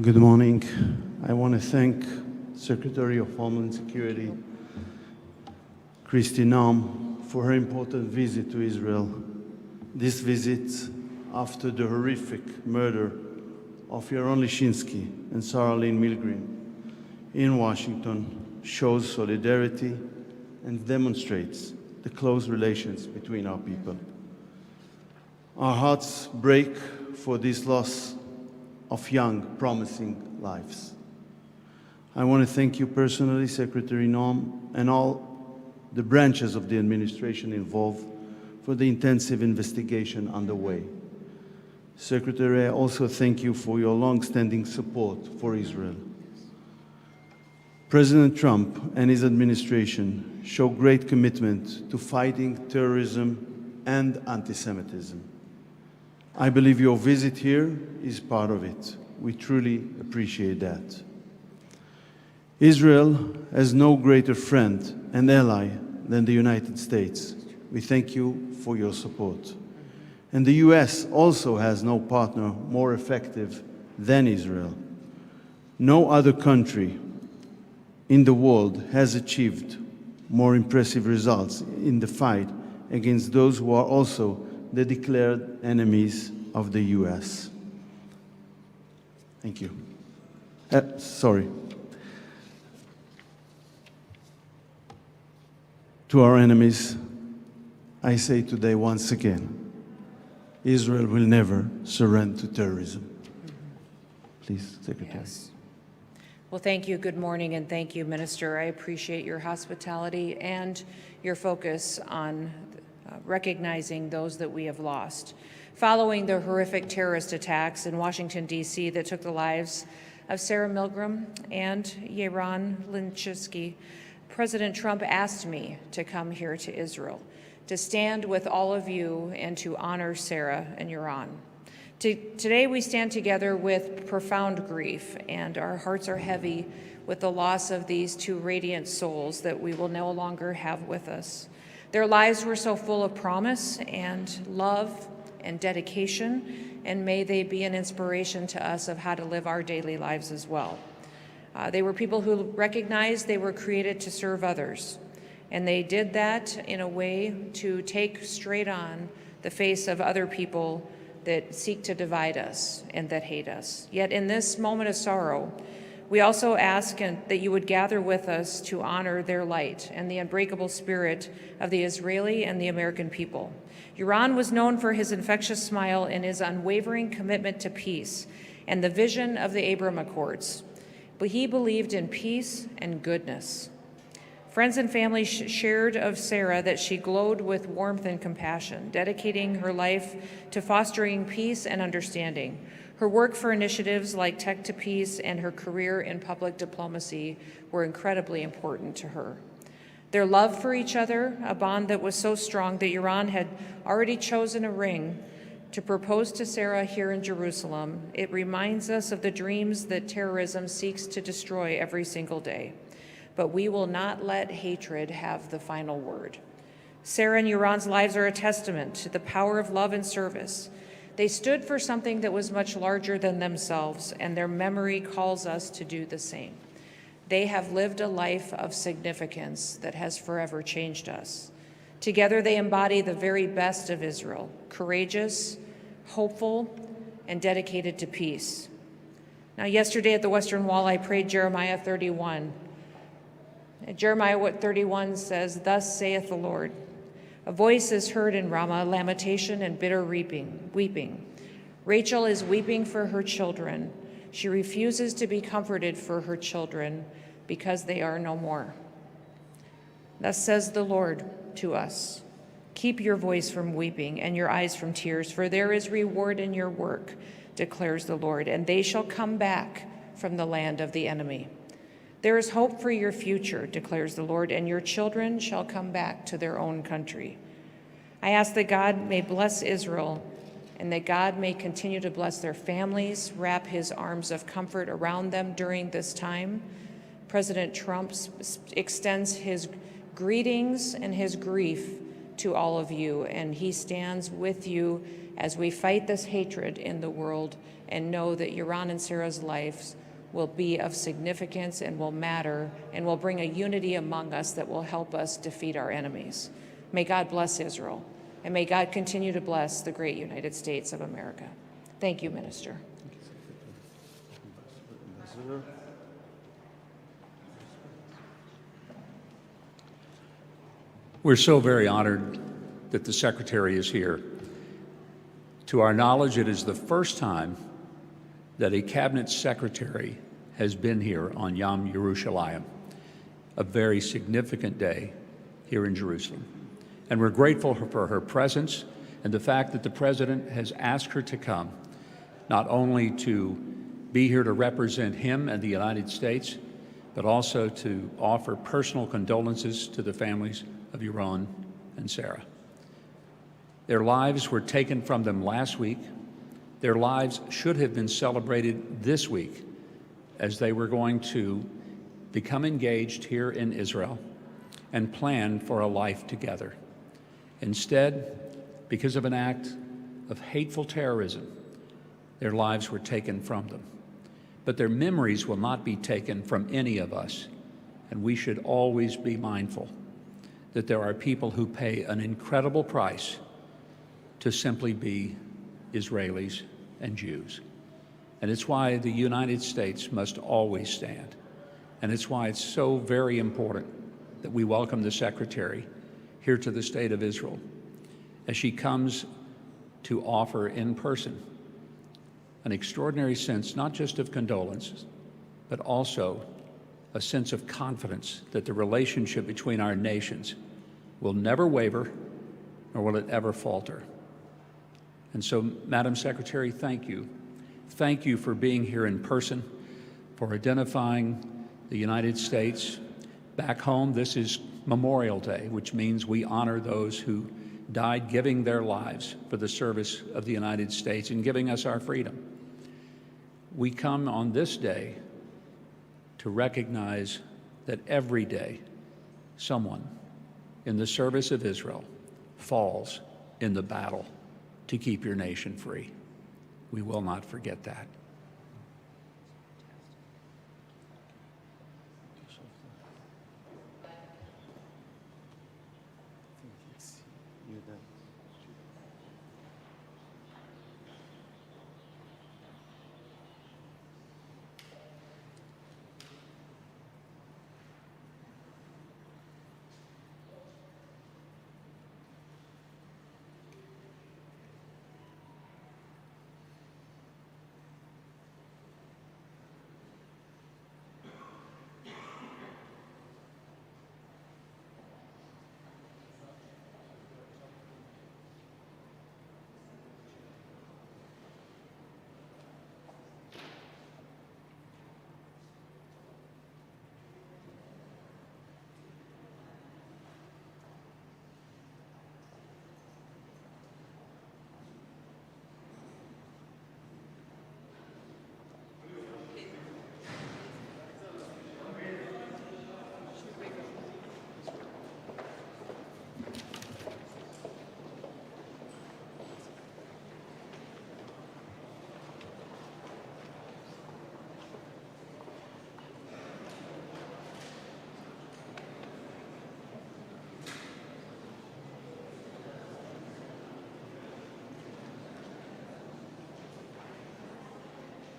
Good morning. I want to thank Secretary of Homeland Security, Kristi Noem, for her important visit to Israel. This visit, after the horrific murder of Yaron Lishinsky and Sarah Lynn Milgrim in Washington, shows solidarity and demonstrates the close relations between our people. Our hearts break for this loss of young, promising lives. I want to thank you personally, Secretary Noem, and all the branches of the administration involved for the intensive investigation underway. Secretary, I also thank you for your long-standing support for Israel. President Trump and his administration show great commitment to fighting terrorism and anti-Semitism. I believe your visit here is part of it. We truly appreciate that. Israel has no greater friend and ally than the United States. We thank you for your support. And the US also has no partner more effective than Israel. No other country in the world has achieved more impressive results in the fight against those who are also the declared enemies of the US. Thank you. Sorry. To our enemies, I say today once again, Israel will never surrender to terrorism. Please, Secretary. Yes. Well, thank you. Good morning, and thank you, Minister. I appreciate your hospitality and your focus on recognizing those that we have lost. Following the horrific terrorist attacks in Washington, D.C. that took the lives of Sarah Milgrim and Yaron Lishinsky, President Trump asked me to come here to Israel, to stand with all of you and to honor Sarah and Yaron. Today we stand together with profound grief, and our hearts are heavy with the loss of these two radiant souls that we will no longer have with us. Their lives were so full of promise and love and dedication, and may they be an inspiration to us of how to live our daily lives as well. They were people who recognized they were created to serve others, and they did that in a way to take straight on the face of other people that seek to divide us and that hate us. Yet in this moment of sorrow, we also ask that you would gather with us to honor their light and the unbreakable spirit of the Israeli and the American people. Yaron was known for his infectious smile and his unwavering commitment to peace and the vision of the Abraham Accords. But he believed in peace and goodness. Friends and family shared of Sarah that she glowed with warmth and compassion, dedicating her life to fostering peace and understanding. Her work for initiatives like Tech to Peace and her career in public diplomacy were incredibly important to her. Their love for each other, a bond that was so strong that Yaron had already chosen a ring to propose to Sarah here in Jerusalem. It reminds us of the dreams that terrorism seeks to destroy every single day. But we will not let hatred have the final word. Sarah and Yaron's lives are a testament to the power of love and service. They stood for something that was much larger than themselves, and their memory calls us to do the same. They have lived a life of significance that has forever changed us. Together, they embody the very best of Israel, courageous, hopeful, and dedicated to peace. Now, yesterday at the Western Wall, I prayed Jeremiah 31. Jeremiah 31 says, "Thus saith the Lord, a voice is heard in Ramah, lamentation and bitter weeping. Rachel is weeping for her children. She refuses to be comforted for her children because they are no more. Thus says the Lord to us, keep your voice from weeping and your eyes from tears, for there is reward in your work, declares the Lord, and they shall come back from the land of the enemy. There is hope for your future, declares the Lord, and your children shall come back to their own country." I ask that God may bless Israel and that God may continue to bless their families, wrap his arms of comfort around them during this time. President Trump extends his greetings and his grief to all of you, and he stands with you as we fight this hatred in the world and know that Yaron and Sarah's lives will be of significance and will matter and will bring a unity among us that will help us defeat our enemies. May God bless Israel, and may God continue to bless the great United States of America. Thank you, Minister. We're so very honored that the Secretary is here. To our knowledge, it is the first time that a Cabinet Secretary has been here on Yom Yerushalayim, a very significant day here in Jerusalem. And we're grateful for her presence and the fact that the President has asked her to come, not only to be here to represent him and the United States, but also to offer personal condolences to the families of Yaron and Sarah. Their lives were taken from them last week. Their lives should have been celebrated this week as they were going to become engaged here in Israel and plan for a life together. Instead, because of an act of hateful terrorism, their lives were taken from them. But their memories will not be taken from any of us, and we should always be mindful that there are people who pay an incredible price to simply be Israelis and Jews. And it's why the United States must always stand. And it's why it's so very important that we welcome the Secretary here to the State of Israel as she comes to offer in person an extraordinary sense, not just of condolences, but also a sense of confidence that the relationship between our nations will never waver, nor will it ever falter. And so, Madam Secretary, thank you. Thank you for being here in person, for identifying the United States. Back home, this is Memorial Day, which means we honor those who died giving their lives for the service of the United States and giving us our freedom. We come on this day to recognize that every day someone in the service of Israel falls in the battle to keep your nation free. We will not forget that.